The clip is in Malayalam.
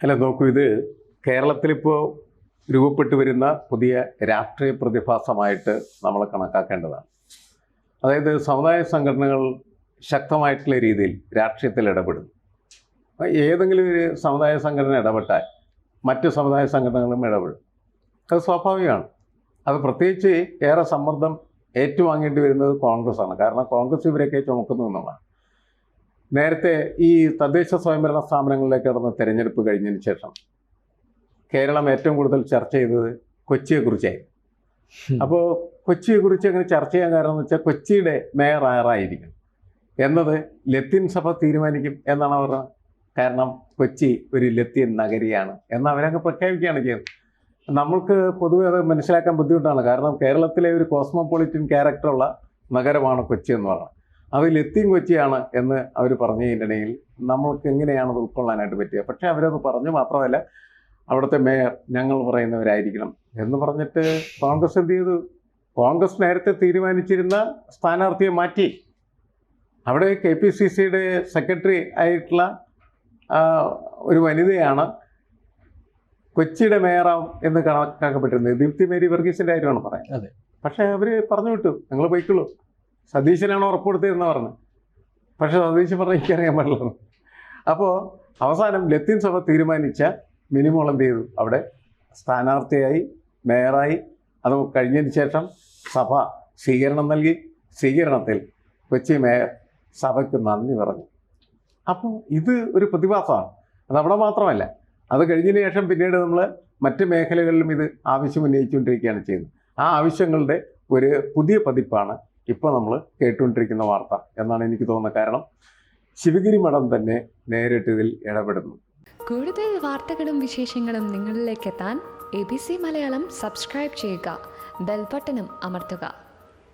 അല്ല നോക്കൂ, ഇത് കേരളത്തിലിപ്പോൾ രൂപപ്പെട്ടു വരുന്ന പുതിയ രാഷ്ട്രീയ പ്രതിഭാസമായിട്ട് നമ്മൾ കണക്കാക്കേണ്ടതാണ്. അതായത് സമുദായ സംഘടനകൾ ശക്തമായിട്ടുള്ള രീതിയിൽ രാഷ്ട്രീയത്തിൽ ഇടപെടുന്നു. ഏതെങ്കിലും ഒരു സമുദായ സംഘടന ഇടപെട്ടാൽ മറ്റു സമുദായ സംഘടനകളും ഇടപെടും. അത് സ്വാഭാവികമാണ്. അത് പ്രത്യേകിച്ച് ഏറെ സമ്മർദ്ദം ഏറ്റുവാങ്ങേണ്ടി വരുന്നത് കോൺഗ്രസ്സാണ്. കാരണം കോൺഗ്രസ് ഇവരൊക്കെ ചുമക്കുന്നു എന്നുള്ളതാണ്. നേരത്തെ ഈ തദ്ദേശ സ്വയംഭരണ സ്ഥാപനങ്ങളിലേക്ക് നടന്ന തെരഞ്ഞെടുപ്പ് കഴിഞ്ഞതിന് ശേഷം കേരളം ഏറ്റവും കൂടുതൽ ചർച്ച ചെയ്തത് കൊച്ചിയെക്കുറിച്ചായിരുന്നു. അപ്പോൾ കൊച്ചിയെക്കുറിച്ച് അങ്ങനെ ചർച്ച ചെയ്യാൻ കാരണം എന്ന് വെച്ചാൽ കൊച്ചിയുടെ മേയർ ആരായിരിക്കും എന്നത് ലത്തീൻ സഭ തീരുമാനിക്കും എന്നാണ് അവർ. കാരണം കൊച്ചി ഒരു ലത്തീൻ നഗരിയാണ് എന്ന് അവരങ്ങ് പ്രഖ്യാപിക്കുകയാണ് ചെയ്യുന്നത്. നമ്മൾക്ക് പൊതുവെ അത് മനസ്സിലാക്കാൻ ബുദ്ധിമുട്ടാണ്. കാരണം കേരളത്തിലെ ഒരു കോസ്മോപൊളിറ്റൻ ക്യാരക്ടറുള്ള നഗരമാണ് കൊച്ചി എന്ന് പറയുന്നത്. അത് ലത്തീൻ കൊച്ചിയാണ് എന്ന് അവർ പറഞ്ഞതിനിടയിൽ നമ്മൾക്ക് എങ്ങനെയാണ് അത് ഉൾക്കൊള്ളാനായിട്ട് പറ്റുക? പക്ഷേ അവരത് പറഞ്ഞു മാത്രമല്ല, അവിടുത്തെ മേയർ ഞങ്ങൾ പറയുന്നവരായിരിക്കണം എന്ന് പറഞ്ഞിട്ട് കോൺഗ്രസ് എന്ത് ചെയ്തു? കോൺഗ്രസ് നേരത്തെ തീരുമാനിച്ചിരുന്ന സ്ഥാനാർത്ഥിയെ മാറ്റി. അവിടെ KPCCയുടെ സെക്രട്ടറി ആയിട്ടുള്ള ഒരു വനിതയാണ് കൊച്ചിയുടെ മേയറാവും എന്ന് കണക്കാക്കപ്പെട്ടിരുന്നത്. ദീപ്തി മേരി വർഗീസിൻ്റെ കാര്യമാണ് പറയാൻ. അതെ. പക്ഷേ അവർ പറഞ്ഞു വിട്ടു, നിങ്ങൾ പോയിക്കുള്ളൂ, സതീശനാണ് ഉറപ്പെടുത്തിയിരുന്ന പറഞ്ഞു. പക്ഷേ സതീശൻ പറഞ്ഞ എനിക്കറിയാൻ പാടില്ല. അപ്പോൾ അവസാനം ലത്തീൻ സഭ തീരുമാനിച്ച മിനിമോൾ എന്ത് ചെയ്തു? അവിടെ സ്ഥാനാർത്ഥിയായി, മേയറായി. അത് കഴിഞ്ഞതിന് ശേഷം സഭ സ്വീകരണം നൽകി. സ്വീകരണത്തിൽ കൊച്ചി മേയർ സഭയ്ക്ക് നന്ദി പറഞ്ഞു. അപ്പോൾ ഇത് ഒരു പ്രതിഭാസമാണ്. അതവിടെ മാത്രമല്ല, അത് കഴിഞ്ഞതിന് ശേഷം പിന്നീട് നമ്മൾ മറ്റ് മേഖലകളിലും ഇത് ആവശ്യം ഉന്നയിച്ചുകൊണ്ടിരിക്കുകയാണ് ചെയ്യുന്നത്. ആ ആവശ്യങ്ങളുടെ ഒരു പുതിയ പതിപ്പാണ് ഇപ്പോൾ നമ്മൾ കേട്ടുകൊണ്ടിരിക്കുന്ന വാർത്ത എന്നാണ് എനിക്ക് തോന്നുന്നത്. കാരണം ശിവഗിരി മഠം തന്നെ നേരിട്ട് ഇതിൽ ഇടപെടുന്നു. കൂടുതൽ വാർത്തകളും വിശേഷങ്ങളും നിങ്ങളിലേക്ക് എത്താൻ ABC മലയാളം സബ്സ്ക്രൈബ് ചെയ്യുക, ബെൽ ബട്ടണും അമർത്തുക.